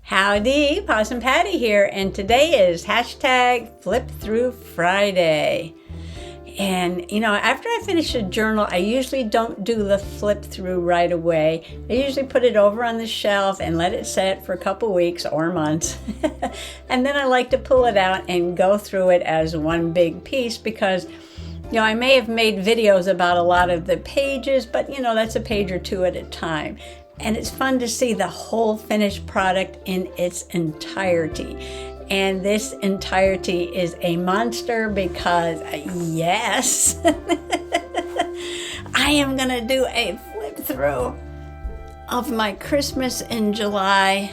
Howdy, Possum Patty here, and today is hashtag Flip Through Friday. And you know, after I finish a journal, I usually don't do the flip through right away. I usually put it over on the shelf and let it set for a couple weeks or months. And then I like to pull it out and go through it as one big piece because, you know, I may have made videos about a lot of the pages, but you know, that's a page or two at a time. And it's fun to see the whole finished product in its entirety. And this entirety is a monster because, yes, I am going to do a flip through of my Christmas in July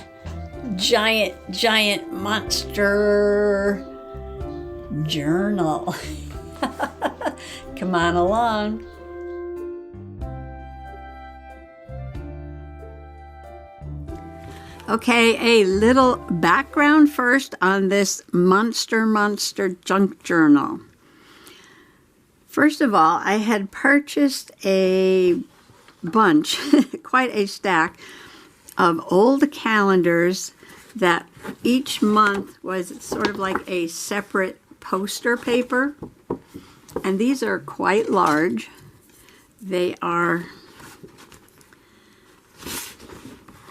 giant monster journal. Come on along. Okay, a little background first on this monster junk journal. First of all, I had purchased a bunch, quite a stack, of old calendars that each month was sort of like a separate poster paper. And these are quite large. They are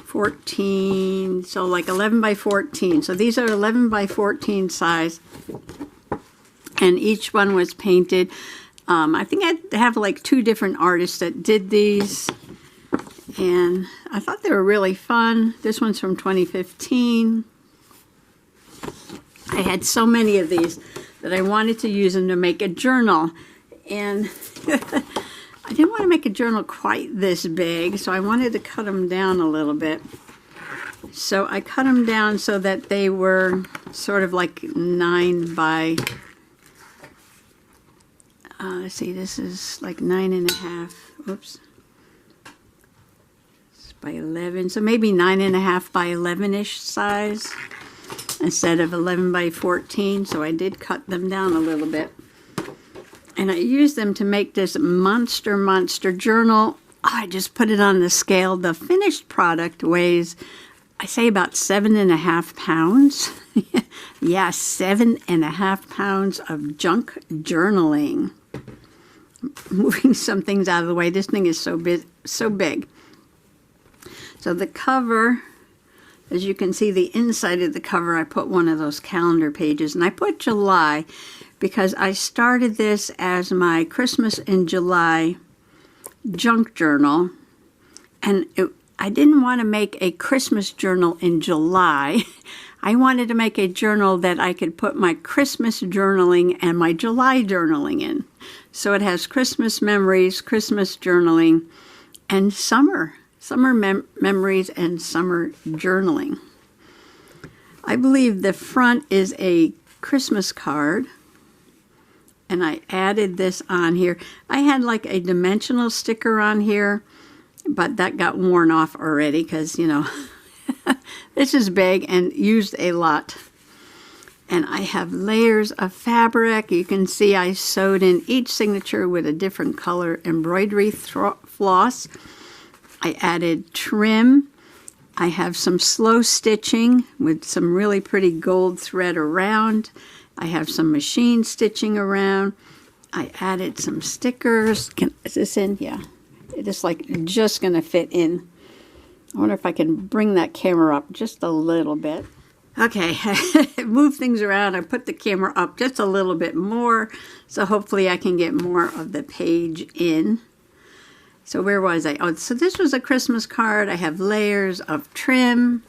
14, so like 11 by 14. So these are 11 by 14 size, and each one was painted. I think I have like two different artists that did these, and I thought they were really fun. This one's from 2015. I had so many of these that I wanted to use them to make a journal, and I didn't want to make a journal quite this big, so I wanted to cut them down a little bit. So I cut them down so that they were sort of like 9 by, let's see, this is like 9.5, oops. It's by 11, so maybe 9.5 by 11-ish size instead of 11 by 14, so I did cut them down a little bit. And I used them to make this monster journal. I just put it on the scale. The finished product weighs, I say, about 7.5 pounds. Yeah, 7.5 pounds of junk journaling. Moving some things out of the way. This thing is so big. So the cover, as you can see, the inside of the cover, I put one of those calendar pages. And I put July because I started this as my Christmas in July junk journal, and I didn't want to make a Christmas journal in July. I wanted to make a journal that I could put my Christmas journaling and my July journaling in. So it has Christmas memories, Christmas journaling, and summer memories and summer journaling. I believe the front is a Christmas card. And I added this on here. I had like a dimensional sticker on here, but that got worn off already because, you know, this is big and used a lot. And I have layers of fabric. You can see I sewed in each signature with a different color embroidery floss. I added trim. I have some slow stitching with some really pretty gold thread around. I have some machine stitching around. I added some stickers. Is this in? Yeah. It is like just going to fit in. I wonder if I can bring that camera up just a little bit. Okay, move things around. I put the camera up just a little bit more, so hopefully I can get more of the page in. So where was I? Oh, so this was a Christmas card. I have layers of trim.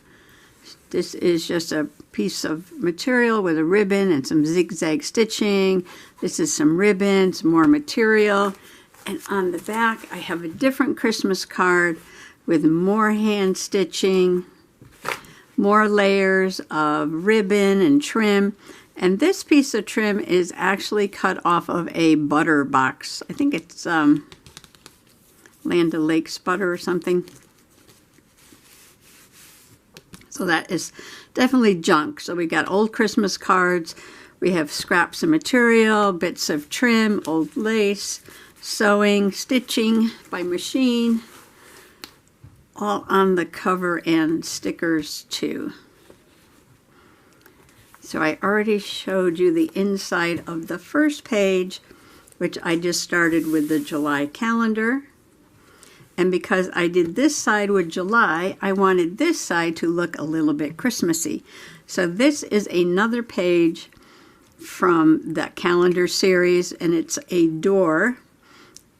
This is just a piece of material with a ribbon and some zigzag stitching. This is some ribbon, some more material. And on the back, I have a different Christmas card with more hand stitching, more layers of ribbon and trim. And this piece of trim is actually cut off of a butter box. I think it's Land O'Lakes butter or something. So that is definitely junk. So we got old Christmas cards. We have scraps of material, bits of trim, old lace, sewing, stitching by machine, all on the cover and stickers too. So I already showed you the inside of the first page, which I just started with the July calendar. And because I did this side with July, I wanted this side to look a little bit Christmassy. So this is another page from that calendar series, and it's a door.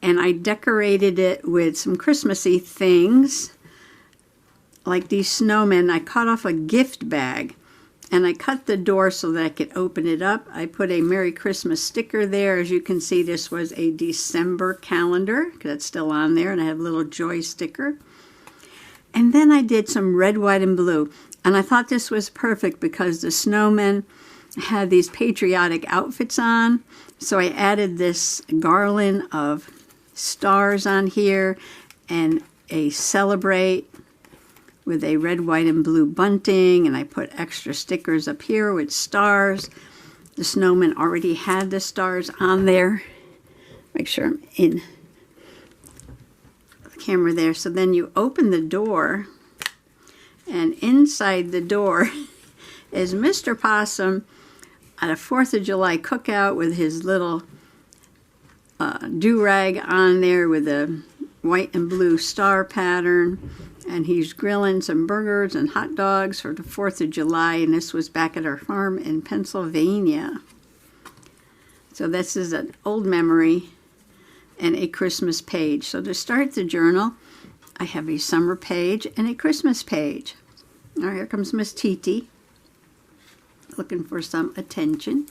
And I decorated it with some Christmassy things, like these snowmen. I cut off a gift bag, and I cut the door so that I could open it up. I put a Merry Christmas sticker there. As you can see, this was a December calendar. That's still on there, and I have a little joy sticker. And then I did some red, white, and blue. And I thought this was perfect because the snowmen had these patriotic outfits on. So I added this garland of stars on here and a celebrate with a red, white, and blue bunting, and I put extra stickers up here with stars. The snowman already had the stars on there. Make sure I'm in the camera there. So then you open the door, and inside the door is Mr. Possum at a 4th of July cookout with his little do-rag on there with a white and blue star pattern. And he's grilling some burgers and hot dogs for the 4th of July. And this was back at our farm in Pennsylvania. So this is an old memory and a Christmas page. So to start the journal, I have a summer page and a Christmas page. Now here comes Miss Titi, looking for some attention.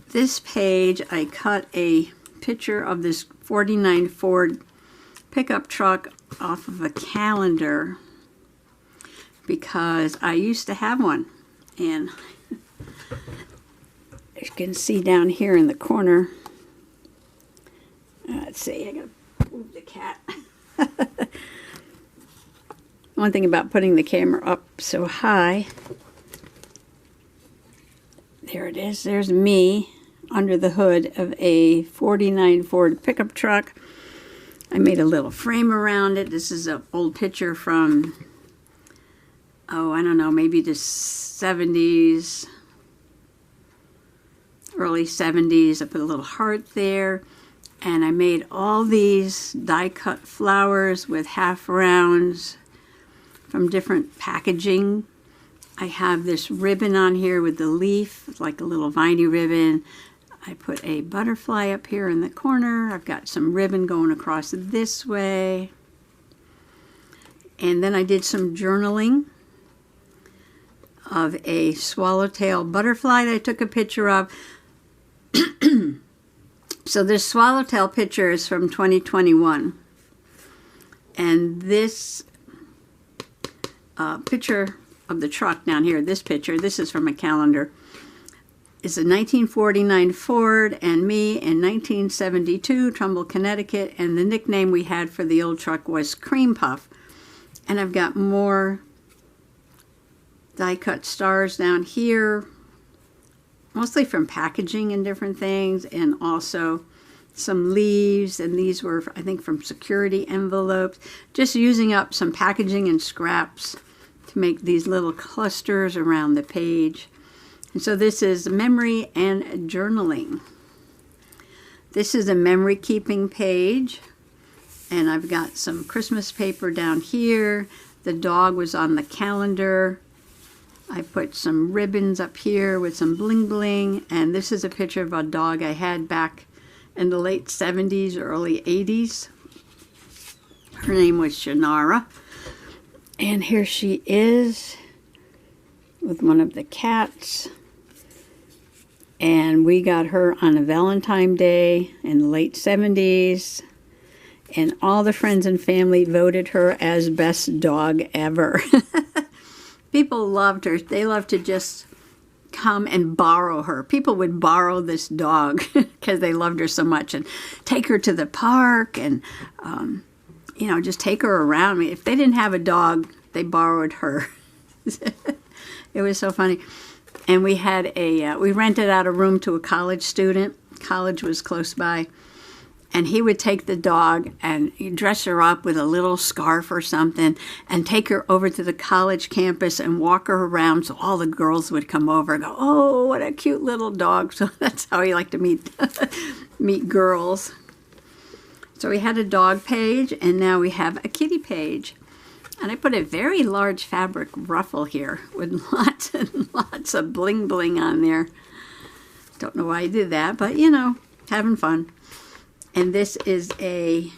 This page, I cut a picture of this 49 Ford pickup truck off of a calendar because I used to have one, and you can see down here in the corner, let's see, I gotta move the cat. One thing about putting the camera up so high, there it is, there's me under the hood of a 49 Ford pickup truck. I made a little frame around it. This is an old picture from, oh, I don't know, maybe the 70s, early 70s. I put a little heart there. And I made all these die-cut flowers with half rounds from different packaging. I have this ribbon on here with the leaf, like a little viney ribbon. I put a butterfly up here in the corner. I've got some ribbon going across this way. And then I did some journaling of a swallowtail butterfly that I took a picture of. So this swallowtail picture is from 2021. And this picture of the truck down here, this picture, this is from a calendar, is a 1949 Ford and me in 1972, Trumbull, Connecticut, and the nickname we had for the old truck was Cream Puff. And I've got more die-cut stars down here, mostly from packaging and different things, and also some leaves, and these were, I think, from security envelopes, just using up some packaging and scraps to make these little clusters around the page. And so this is memory and journaling. This is a memory keeping page, and I've got some Christmas paper down here. The dog was on the calendar. I put some ribbons up here with some bling bling, and this is a picture of a dog I had back in the late 70s, early 80s. Her name was Shannara. And here she is with one of the cats. And we got her on a Valentine's Day in the late 70s. And all the friends and family voted her as best dog ever. People loved her. They loved to just come and borrow her. People would borrow this dog because they loved her so much and take her to the park and, you know, just take her around. I mean, if they didn't have a dog, they borrowed her. It was so funny. And we had we rented out a room to a college student. College was close by. And he would take the dog and dress her up with a little scarf or something and take her over to the college campus and walk her around so all the girls would come over and go, oh, what a cute little dog. So that's how he liked to meet girls. So we had a dog page, and now we have a kitty page. And I put a very large fabric ruffle here with lots and lots of bling bling on there. Don't know why I did that, but you know, having fun. And this is a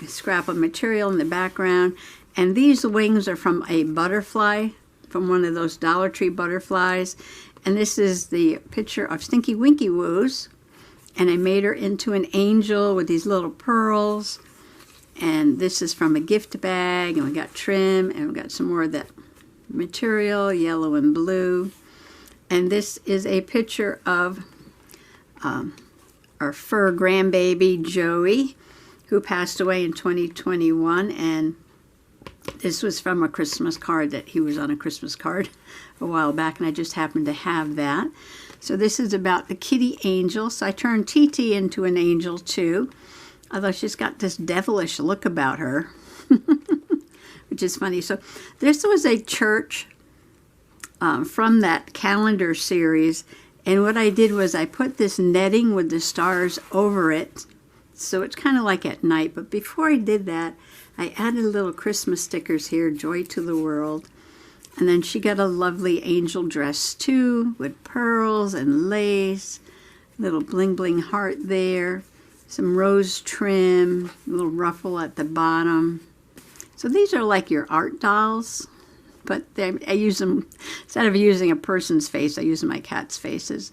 scrap of material in the background. And these wings are from a butterfly, from one of those Dollar Tree butterflies. And this is the picture of Stinky Winky Woos. And I made her into an angel with these little pearls. And this is from a gift bag. And we got trim, and we got some more of that material, yellow and blue. And this is a picture of our fur grandbaby, Joey, who passed away in 2021. And this was from a Christmas card that he was on a Christmas card a while back, and I just happened to have that. So this is about the kitty angel. So I turned TT into an angel too, although she's got this devilish look about her, which is funny. So this was a church from that calendar series. And what I did was I put this netting with the stars over it, so it's kind of like at night. But before I did that, I added little Christmas stickers here, Joy to the World. And then she got a lovely angel dress too, with pearls and lace, little bling bling heart there, some rose trim, little ruffle at the bottom. So these are like your art dolls. But I use them, instead of using a person's face, I use my cat's faces.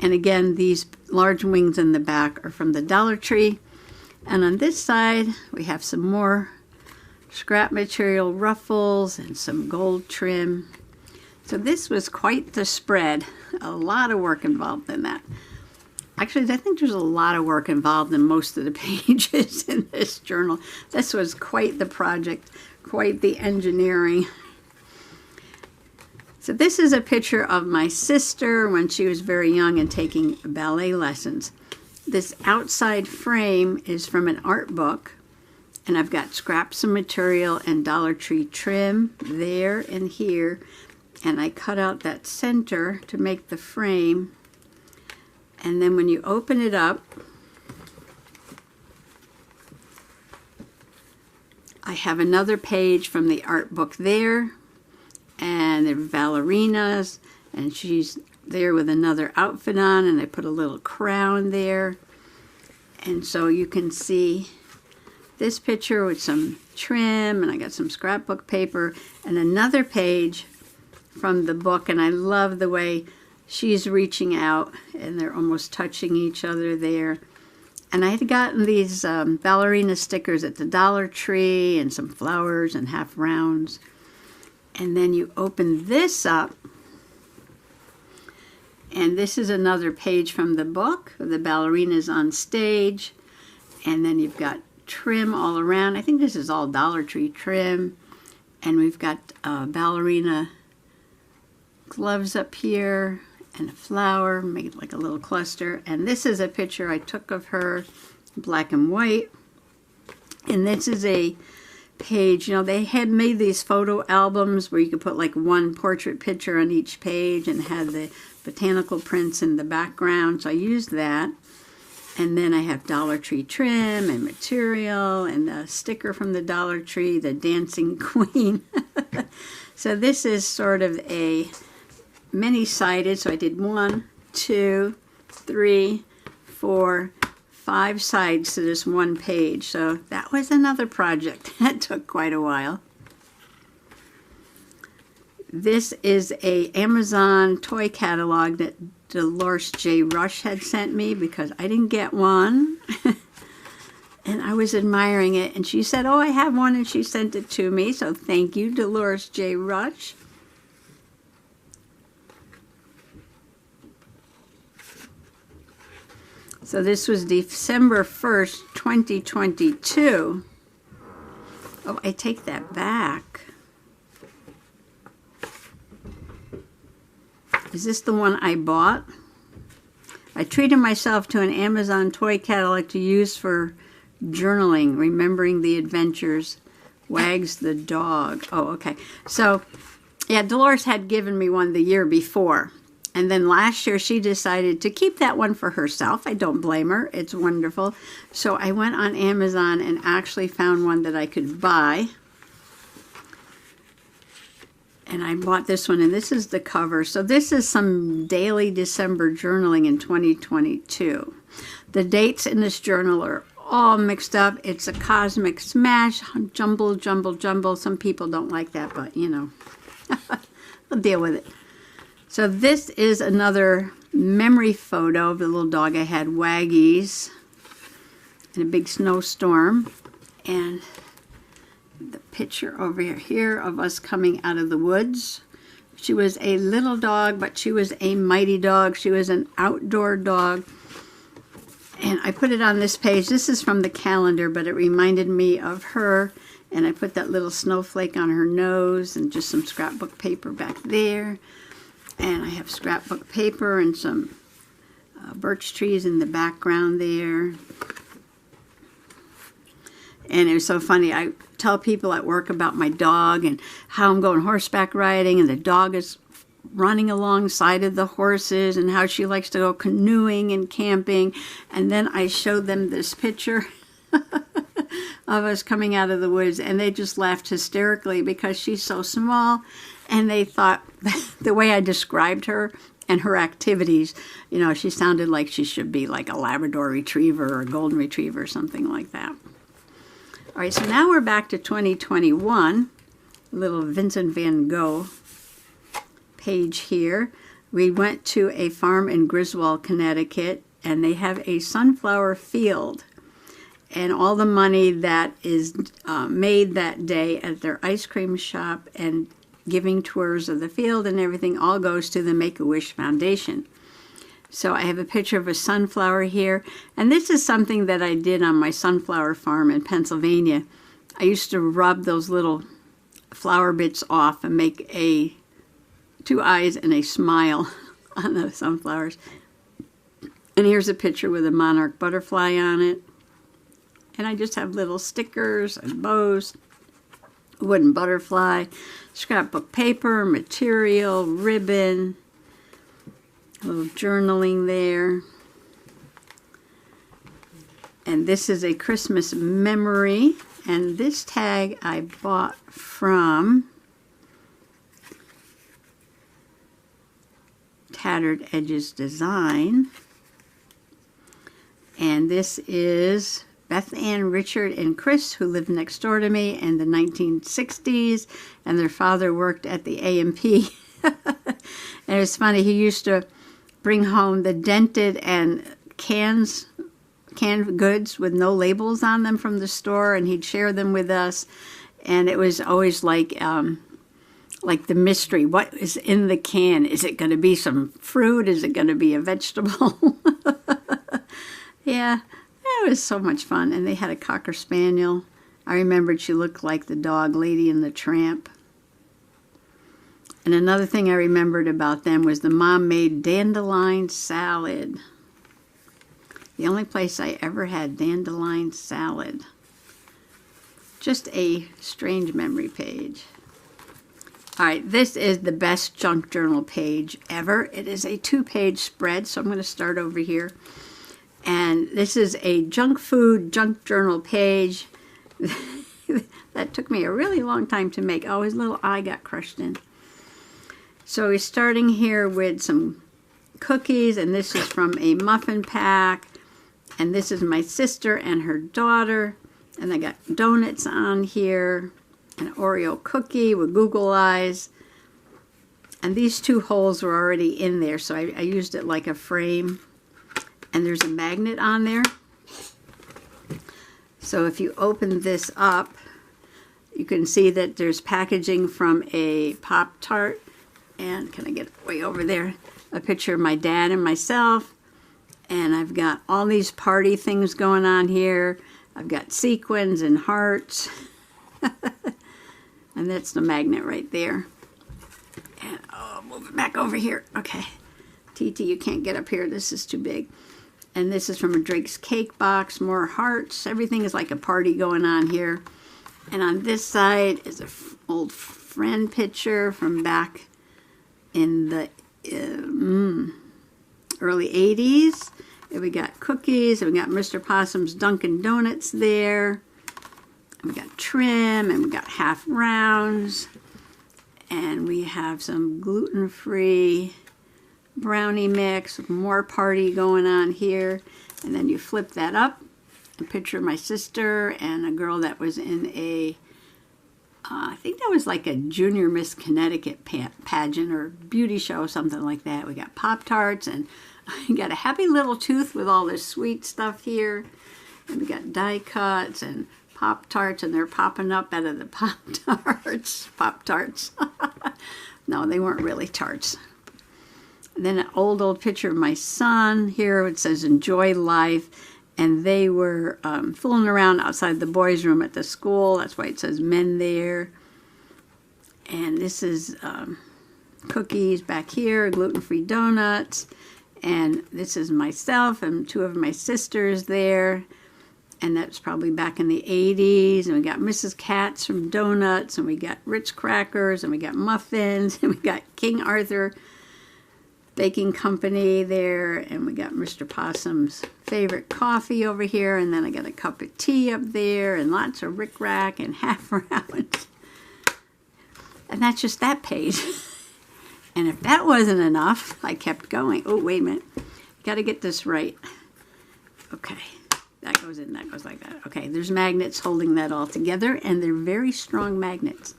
And again, these large wings in the back are from the Dollar Tree. And on this side, we have some more scrap material ruffles and some gold trim. So this was quite the spread. A lot of work involved in that. Actually, I think there's a lot of work involved in most of the pages in this journal. This was quite the project, quite the engineering. So this is a picture of my sister when she was very young and taking ballet lessons. This outside frame is from an art book, and I've got scraps of material and Dollar Tree trim there and here, and I cut out that center to make the frame. And then when you open it up, I have another page from the art book there. And they're ballerinas, and she's there with another outfit on, and I put a little crown there. And so you can see this picture with some trim, and I got some scrapbook paper, and another page from the book. And I love the way she's reaching out, and they're almost touching each other there. And I had gotten these ballerina stickers at the Dollar Tree, and some flowers and half rounds. And then you open this up, and this is another page from the book, the ballerinas on stage, and then you've got trim all around. I think this is all Dollar Tree trim, and we've got ballerina gloves up here, and a flower, make it like a little cluster. And this is a picture I took of her, black and white, and this is a page. You know, they had made these photo albums where you could put like one portrait picture on each page and had the botanical prints in the background. So I used that. And then I have Dollar Tree trim and material and a sticker from the Dollar Tree, the Dancing Queen. So this is sort of a many-sided. So I did 1, 2, 3, 4, 5 sides to this one page. So that was another project that took quite a while. This is a Amazon toy catalog that Dolores J. Rush had sent me because I didn't get one. And I was admiring it, and she said, oh, I have one, and she sent it to me. So thank you, Dolores J. Rush. So this was December 1st, 2022. Oh, I take that back. Is this the one I bought? I treated myself to an Amazon toy catalog to use for journaling, remembering the adventures. Wags the dog. Oh, okay. So, yeah, Dolores had given me one the year before. And then last year she decided to keep that one for herself. I don't blame her. It's wonderful. So I went on Amazon and actually found one that I could buy. And I bought this one, and this is the cover. So this is some daily December journaling in 2022. The dates in this journal are all mixed up. It's a cosmic smash, jumble, jumble, jumble. Some people don't like that, but you know, I'll deal with it. So this is another memory photo of the little dog I had, Waggies, in a big snowstorm. And the picture over here of us coming out of the woods. She was a little dog, but she was a mighty dog. She was an outdoor dog. And I put it on this page. This is from the calendar, but it reminded me of her. And I put that little snowflake on her nose and just some scrapbook paper back there. And I have scrapbook paper and some birch trees in the background there. And it was so funny. I tell people at work about my dog and how I'm going horseback riding, and the dog is running alongside of the horses, and how she likes to go canoeing and camping. And then I showed them this picture of us coming out of the woods, and they just laughed hysterically because she's so small, and they thought the way I described her and her activities, you know, she sounded like she should be like a Labrador Retriever or a Golden Retriever or something like that. All right, so now we're back to 2021, a little Vincent van Gogh page here. We went to a farm in Griswold, Connecticut, and they have a sunflower field. And all the money that is made that day at their ice cream shop and giving tours of the field and everything all goes to the Make-A-Wish Foundation. So I have a picture of a sunflower here, and this is something that I did on my sunflower farm in Pennsylvania. I used to rub those little flower bits off and make two eyes and a smile on the sunflowers. And here's a picture with a monarch butterfly on it. And I just have little stickers and bows, wooden butterfly, scrapbook paper, material, ribbon, a little journaling there. And this is a Christmas memory. And this tag I bought from Tattered Edges Design. And this is Beth Ann, Richard, and Chris, who lived next door to me in the 1960s. And their father worked at the A&P. And it was funny, he used to bring home the dented and canned goods with no labels on them from the store, and he'd share them with us. And it was always like the mystery. What is in the can? Is it going to be some fruit? Is it going to be a vegetable? Yeah, it was so much fun. And they had a Cocker Spaniel. I remembered she looked like the dog Lady and the Tramp. And another thing I remembered about them was the mom made dandelion salad. The only place I ever had dandelion salad. Just a strange memory page. All right, this is the best junk journal page ever. It is a 2-page spread, so I'm going to start over here. And this is a junk food junk journal page. That took me a really long time to make. Oh, his little eye got crushed in. So we're starting here with some cookies, and this is from a muffin pack. And this is my sister and her daughter. And I got donuts on here, an Oreo cookie with Google eyes. And these 2 holes were already in there, so I used it like a frame. And there's a magnet on there. So if you open this up, you can see that there's packaging from a Pop-Tart. And can I get way over there? A picture of my dad and myself. And I've got all these party things going on here. I've got sequins and hearts. And that's the magnet right there. And I'll move it back over here. Okay. TT, you can't get up here. This is too big. And this is from a Drake's Cake box. More hearts. Everything is like a party going on here. And on this side is an old friend picture from back in the early 80s. And we got cookies. And we got Mr. Possum's Dunkin' Donuts there. And we got trim. And we got half rounds. And we have some gluten-free brownie mix with more party going on here. And then you flip that up. A picture of my sister and a girl that was in a, I think that was like a Junior Miss Connecticut pageant or beauty show, something like that. We got Pop-Tarts and we got a happy little tooth with all this sweet stuff here. And we got die cuts and Pop-Tarts, and they're popping up out of the Pop-Tarts. Pop-Tarts. No, they weren't really tarts. And then an old picture of my son. Here it says enjoy life. And they were fooling around outside the boys' room at the school. That's why it says men there. And this is cookies back here, gluten-free donuts. And this is myself and two of my sisters there. And that's probably back in the 80s. And we got Mrs. Katz from Donuts. And we got Ritz crackers. And we got muffins. And we got King Arthur Baking Company there, and we got Mr. Possum's favorite coffee over here, and then I got a cup of tea up there, and lots of rickrack and half rounds. And that's just that page. And if that wasn't enough, I kept going. Oh, wait a minute. Got to get this right. Okay. That goes in, that goes like that. Okay, there's magnets holding that all together, and they're very strong magnets.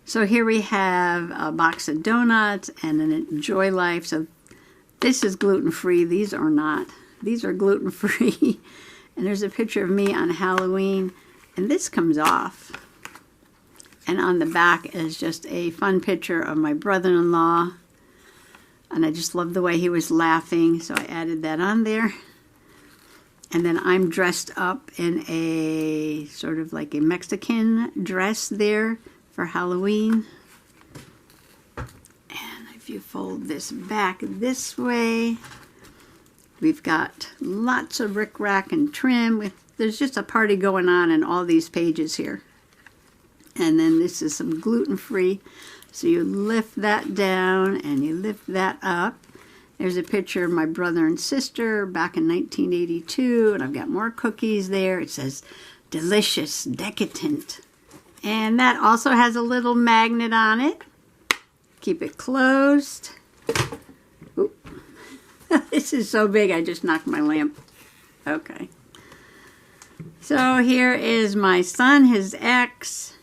So here we have a box of donuts and an Enjoy Life. So this is gluten-free. These are not. These are gluten-free. And there's a picture of me on Halloween. And this comes off. And on the back is just a fun picture of my brother-in-law. And I just love the way he was laughing. So I added that on there. And then I'm dressed up in a sort of like a Mexican dress there for Halloween. And if you fold this back this way, we've got lots of rickrack and trim. There's just a party going on in all these pages here. And then this is some gluten-free. So you lift that down and you lift that up. There's a picture of my brother and sister back in 1982. And I've got more cookies there. It says delicious, decadent. And that also has a little magnet on it. Keep it closed. Oop. This is so big, I just knocked my lamp. Okay. So here is my son, his ex.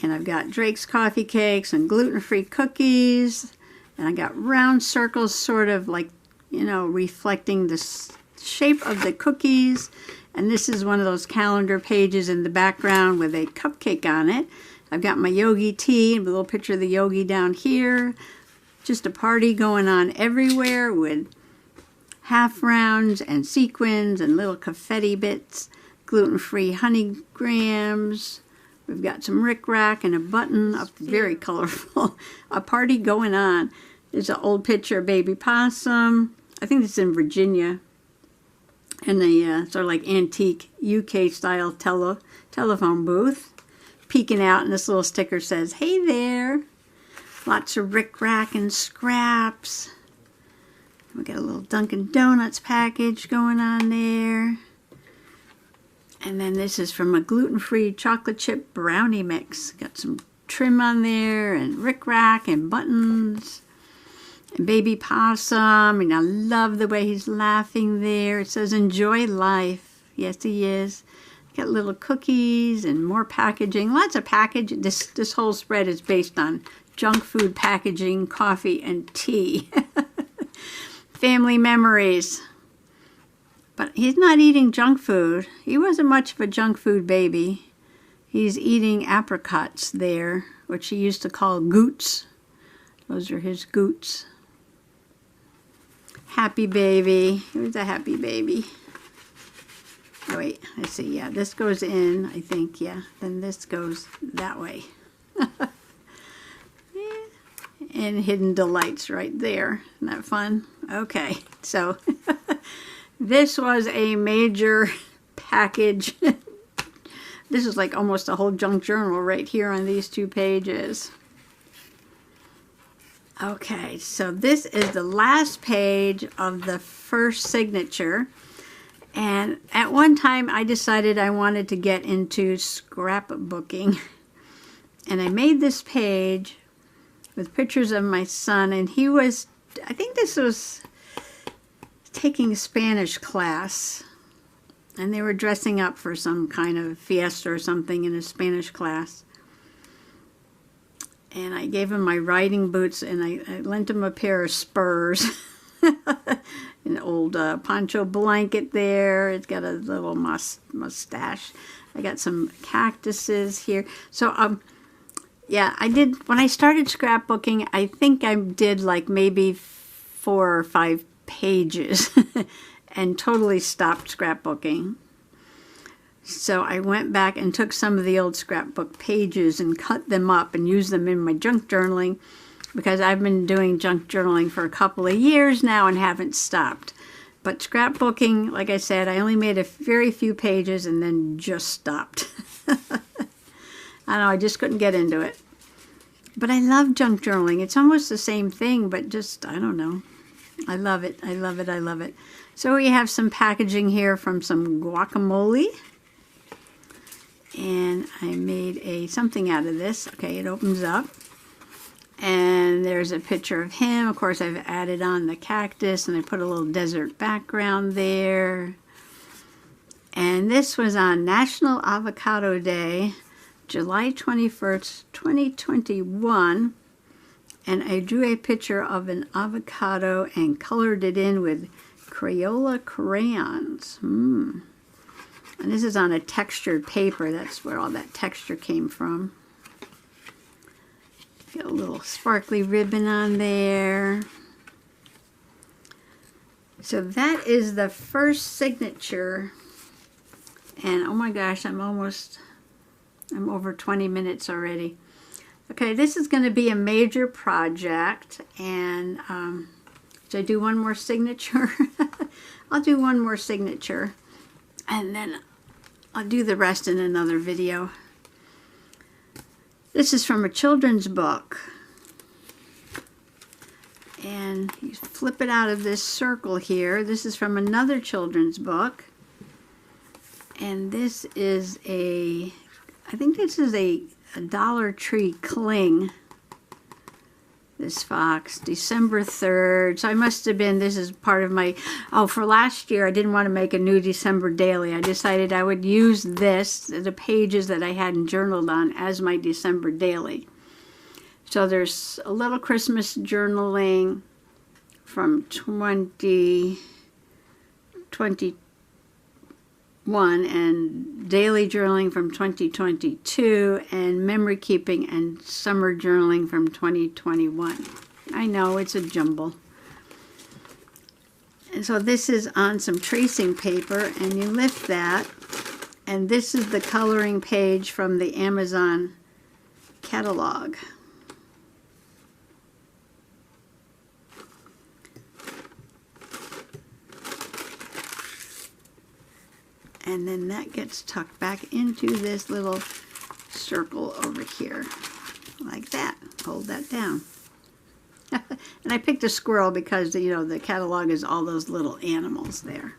And I've got Drake's coffee cakes and gluten-free cookies. And I got round circles sort of like, you know, reflecting the shape of the cookies. And this is one of those calendar pages in the background with a cupcake on it. I've got my yogi tea, a little picture of the yogi down here. Just a party going on everywhere with half rounds and sequins and little confetti bits, gluten-free honey grams. We've got some rickrack and a button up, very colorful. A party going on. There's an old picture of baby possum. I think this is in Virginia. In the sort of like antique UK-style telephone booth. Peeking out, and this little sticker says, hey there. Lots of rickrack and scraps. We got a little Dunkin' Donuts package going on there. And then this is from a gluten-free chocolate chip brownie mix. Got some trim on there, and rickrack and buttons. And baby possum, and I love the way he's laughing there. It says, enjoy life. Yes, he is. Got little cookies and more packaging. Lots of packaging. This whole spread is based on junk food packaging, coffee, and tea. Family memories. But he's not eating junk food. He wasn't much of a junk food baby. He's eating apricots there, which he used to call goots. Those are his goots. Happy baby. He was a happy baby. Oh, wait, let's see. Yeah, this goes in, I think. Yeah, then this goes that way. Yeah. and Hidden Delights right there. Isn't that fun? Okay, so this was a major package. This is like almost a whole junk journal right here on these 2 pages. Okay, so this is the last page of the first signature. And at one time I decided I wanted to get into scrapbooking. And I made this page with pictures of my son, and he was, I think this was taking Spanish class, and they were dressing up for some kind of fiesta or something in a Spanish class. And I gave him my riding boots, and I lent him a pair of spurs. An old poncho blanket there. It's got a little mustache. I got some cactuses here. So, yeah, I did, when I started scrapbooking, I think I did like maybe 4 or 5 pages and totally stopped scrapbooking. So I went back and took some of the old scrapbook pages and cut them up and used them in my junk journaling, because I've been doing junk journaling for a couple of years now and haven't stopped. But scrapbooking, like I said, I only made a very few pages and then just stopped. I don't know, I just couldn't get into it. But I love junk journaling. It's almost the same thing, but just, I don't know. I love it. I love it. I love it. So we have some packaging here from some guacamole. And I made something out of this. Okay, it opens up. And there's a picture of him. Of course, I've added on the cactus, and I put a little desert background there. And this was on National Avocado Day, July 21st, 2021, and I drew a picture of an avocado and colored it in with Crayola crayons. And this is on a textured paper. That's where all that texture came from. Got a little sparkly ribbon on there. So that is the first signature. And oh my gosh, I'm over 20 minutes already. Okay, this is going to be a major project, and should I do one more signature? I'll do one more signature, and then I'll do the rest in another video. This is from a children's book, and you flip it out of this circle here. This is from another children's book, and this is I think this is a Dollar Tree cling. This fox, December 3rd. So I must have been, this is part of my, for last year I didn't want to make a new December daily. I decided I would use this, the pages that I hadn't journaled on, as my December daily. So there's a little Christmas journaling from 2021 and daily journaling from 2022 and memory keeping and summer journaling from 2021. I know, it's a jumble. And so this is on some tracing paper, and you lift that, and this is the coloring page from the Amazon catalog. And then that gets tucked back into this little circle over here, like that. Hold that down. And I picked a squirrel because, you know, the catalog is all those little animals there.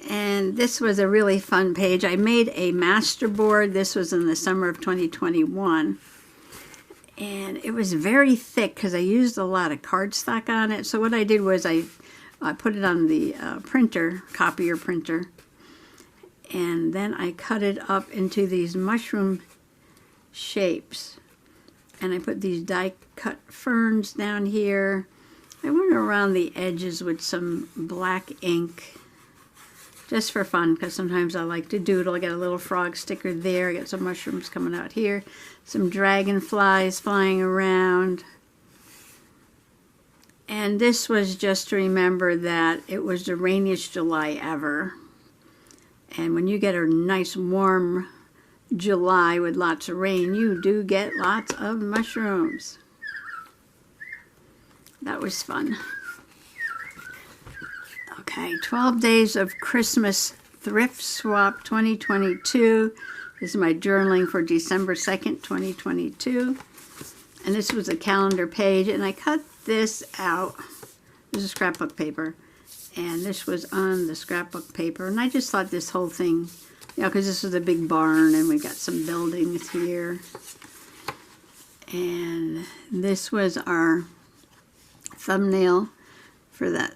And this was a really fun page. I made a master board. This was in the summer of 2021. And it was very thick because I used a lot of cardstock on it. So what I did was I put it on the copier printer, and then I cut it up into these mushroom shapes. And I put these die-cut ferns down here. I went around the edges with some black ink, just for fun, because sometimes I like to doodle. I got a little frog sticker there. I got some mushrooms coming out here, some dragonflies flying around. And this was just to remember that it was the rainiest July ever. And when you get a nice warm July with lots of rain, you do get lots of mushrooms. That was fun. Okay, 12 Days of Christmas Thrift Swap 2022. This is my journaling for December 2nd, 2022. And this was a calendar page, and I cut this out. This is scrapbook paper. And this was on the scrapbook paper. And I just thought this whole thing, you know, because this was a big barn, and we got some buildings here. And this was our thumbnail for that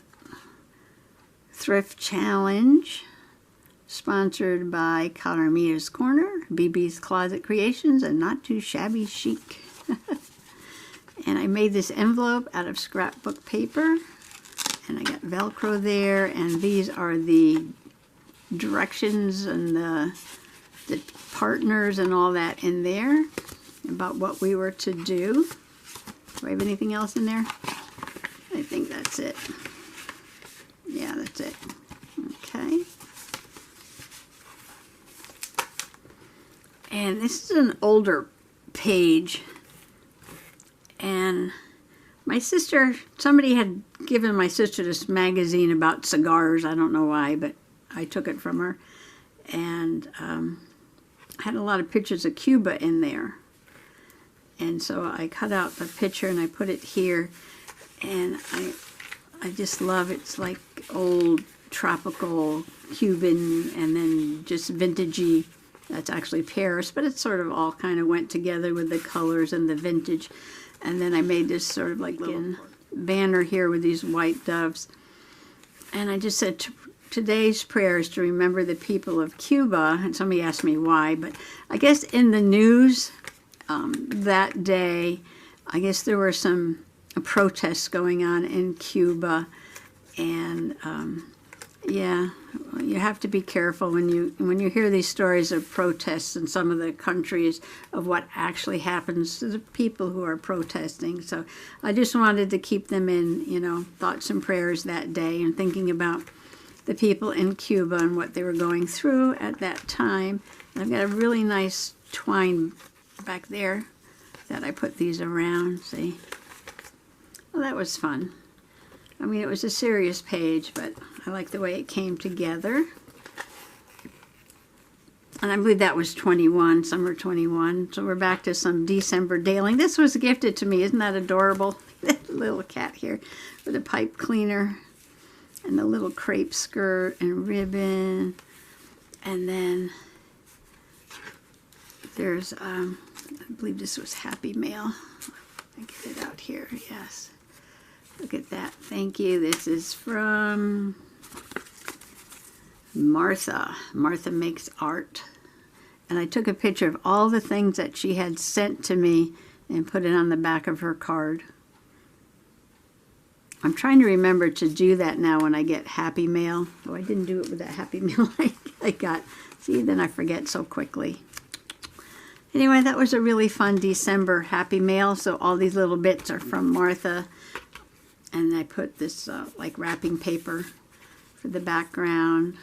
thrift challenge, sponsored by Caramita's Corner, BB's Closet Creations, and Not Too Shabby Chic. And I made this envelope out of scrapbook paper, and I got Velcro there, and these are the directions and the partners and all that in there about what we were to do. Do I have anything else in there? I think that's it. Yeah, that's it. Okay. And this is an older page. And my sister, somebody had given my sister this magazine about cigars. I don't know why, but I took it from her. And had a lot of pictures of Cuba in there. And so I cut out the picture and I put it here. And I just love it's like old tropical Cuban and then just vintagey. That's actually Paris, but it sort of all kind of went together with the colors and the vintage. And then I made this sort of like little banner here with these white doves. And I just said, today's prayer is to remember the people of Cuba. And somebody asked me why, but I guess in the news that day, I guess there were some protests going on in Cuba. And yeah, you have to be careful when you hear these stories of protests in some of the countries of what actually happens to the people who are protesting. So I just wanted to keep them in, you know, thoughts and prayers that day, and thinking about the people in Cuba and what they were going through at that time. And I've got a really nice twine back there that I put these around. See? Well, that was fun. I mean, it was a serious page, but I like the way it came together. And I believe that was 21, summer 21. So we're back to some December daling. This was gifted to me. Isn't that adorable? That little cat here with a pipe cleaner and the little crepe skirt and ribbon. And then there's, I believe this was Happy Mail. I get it out here, yes. Look at that. Thank you. This is from Martha. Martha Makes Art. And I took a picture of all the things that she had sent to me and put it on the back of her card. I'm trying to remember to do that now when I get Happy Mail. Oh, I didn't do it with that Happy Mail I got. See, then I forget so quickly. Anyway, that was a really fun December Happy Mail. So all these little bits are from Martha. And I put this like wrapping paper for the background.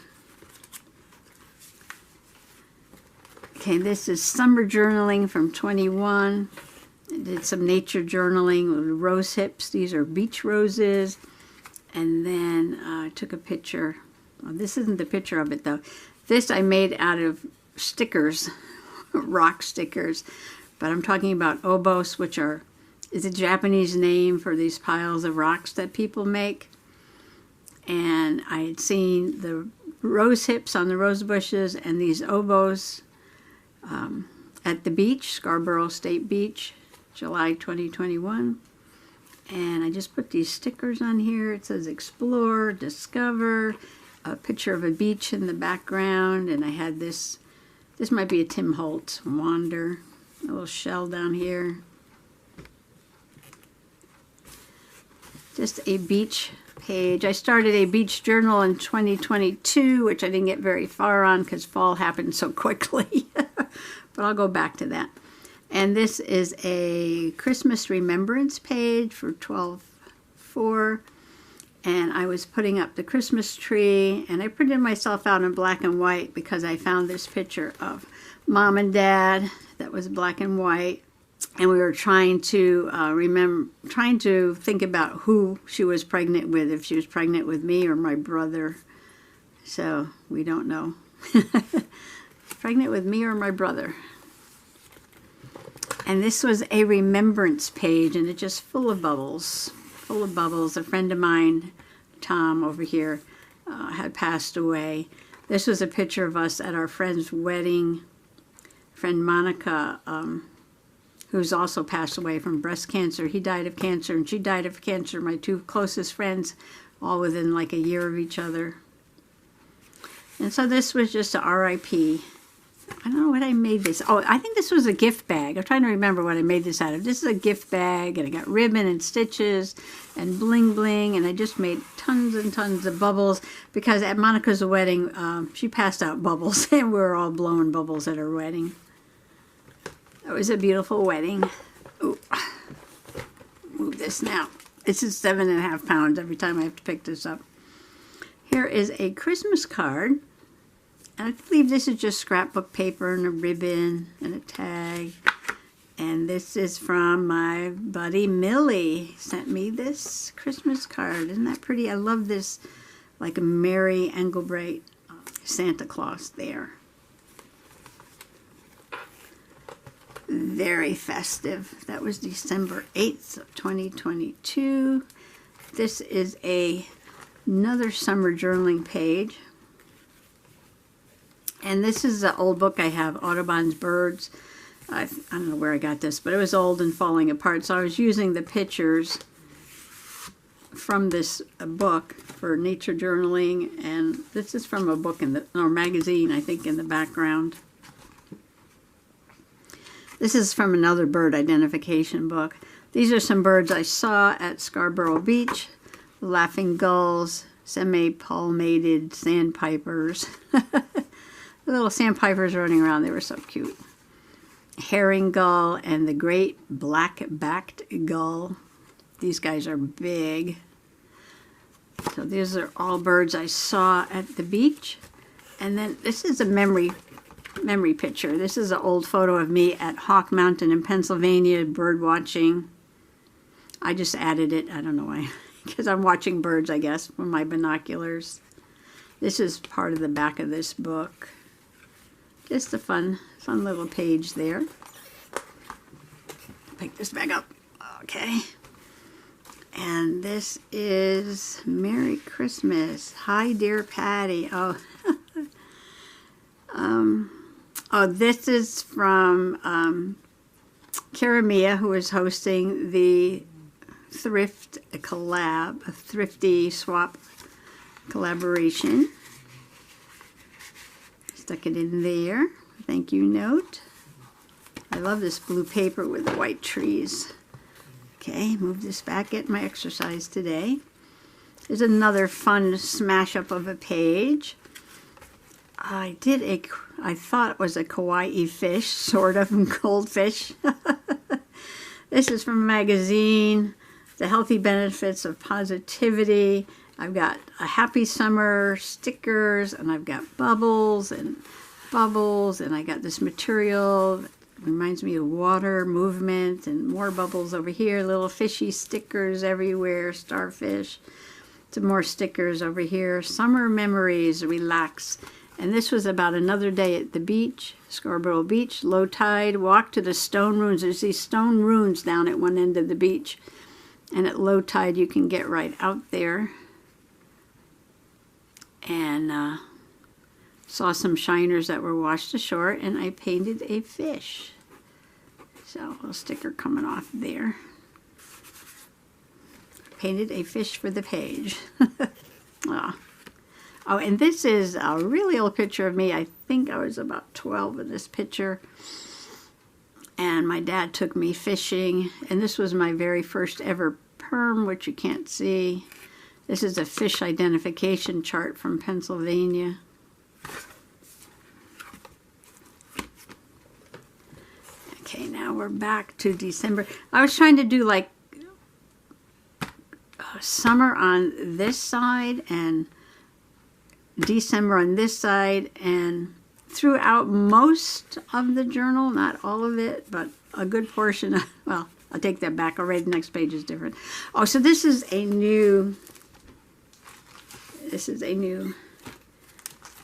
Okay, this is summer journaling from 21. I did some nature journaling with rose hips. These are beach roses. And then I took a picture. Well, this isn't the picture of it though. This I made out of stickers, rock stickers. But I'm talking about obos, which is a Japanese name for these piles of rocks that people make. And I had seen the rose hips on the rose bushes and these obos at the beach, Scarborough State Beach, July 2021. And I just put these stickers on here. It says explore, discover, a picture of a beach in the background. And I had this might be a Tim Holtz, wander, a little shell down here. Just a beach page. I started a beach journal in 2022, which I didn't get very far on because fall happened so quickly. But I'll go back to that. And this is a Christmas remembrance page for 12/4. And I was putting up the Christmas tree, and I printed myself out in black and white because I found this picture of mom and dad. That was black and white. And we were trying to trying to think about who she was pregnant with, if she was pregnant with me or my brother. So we don't know. Pregnant with me or my brother. And this was a remembrance page, and it's just full of bubbles. Full of bubbles. A friend of mine, Tom over here, had passed away. This was a picture of us at our friend's wedding. Friend Monica, who's also passed away from breast cancer. He died of cancer, and she died of cancer. My two closest friends, all within like a year of each other. And so this was just a RIP. I don't know what I made this. Oh, I think this was a gift bag. I'm trying to remember what I made this out of. This is a gift bag, and I got ribbon and stitches and bling bling, and I just made tons and tons of bubbles because at Monica's wedding, she passed out bubbles, and we were all blowing bubbles at her wedding. It was a beautiful wedding. Ooh. Move this now. This is 7.5 pounds every time I have to pick this up. Here is a Christmas card. And I believe this is just scrapbook paper and a ribbon and a tag. And this is from my buddy Millie. Sent me this Christmas card. Isn't that pretty? I love this, like a Mary Engelbreit Santa Claus there. Very festive. That was December 8th of 2022. This is another summer journaling page. And this is an old book I have, Audubon's Birds. I don't know where I got this, but it was old and falling apart. So I was using the pictures from this book for nature journaling. And this is from a book or magazine, I think, in the background. This is from another bird identification book. These are some birds I saw at Scarborough Beach. Laughing gulls, semi-palmated sandpipers. The little sandpipers running around, they were so cute. Herring gull and the great black-backed gull. These guys are big. So these are all birds I saw at the beach. And then this is a memory picture. This is an old photo of me at Hawk Mountain in Pennsylvania, bird watching. I just added it, I don't know why, because I'm watching birds, I guess, with my binoculars. This is part of the back of this book. Just a fun little page there. Pick this back up. Okay. And this is Merry Christmas. Hi, dear Patty. Oh, this is from Karamia, who is hosting the thrift collab, a thrifty swap collaboration. Stuck it in there. Thank you note. I love this blue paper with the white trees. Okay, move this back. Get my exercise today. There's another fun smash up of a page. I thought it was a kawaii fish, sort of, goldfish. This is from a magazine, The Healthy Benefits of Positivity. I've got a happy summer stickers, and I've got bubbles, and I got this material that reminds me of water movement, and more bubbles over here, little fishy stickers everywhere, starfish. Some more stickers over here, summer memories, relax. And this was about another day at the beach, Scarborough Beach, low tide, walk to the stone ruins. There's these stone ruins down at one end of the beach, and at low tide you can get right out there. And saw some shiners that were washed ashore, and I painted a fish. So a little sticker coming off there. Painted a fish for the page. Oh, and this is a really old picture of me. I think I was about 12 in this picture. And my dad took me fishing, and this was my very first ever perm, which you can't see. This is a fish identification chart from Pennsylvania. Okay, now we're back to December. I was trying to do like summer on this side and December on this side and throughout most of the journal, not all of it, but a good portion. Well, I'll take that back. Already the next page is different. Oh, so this is a new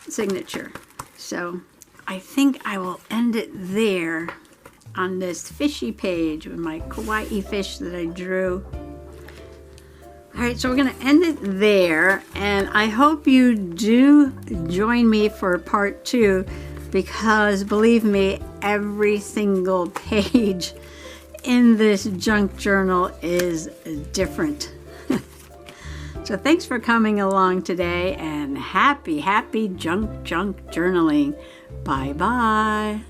signature. So I think I will end it there on this fishy page with my kawaii fish that I drew. All right, so we're going to end it there, and I hope you do join me for part 2, because believe me, every single page in this junk journal is different. So thanks for coming along today, and happy junk journaling. Bye-bye.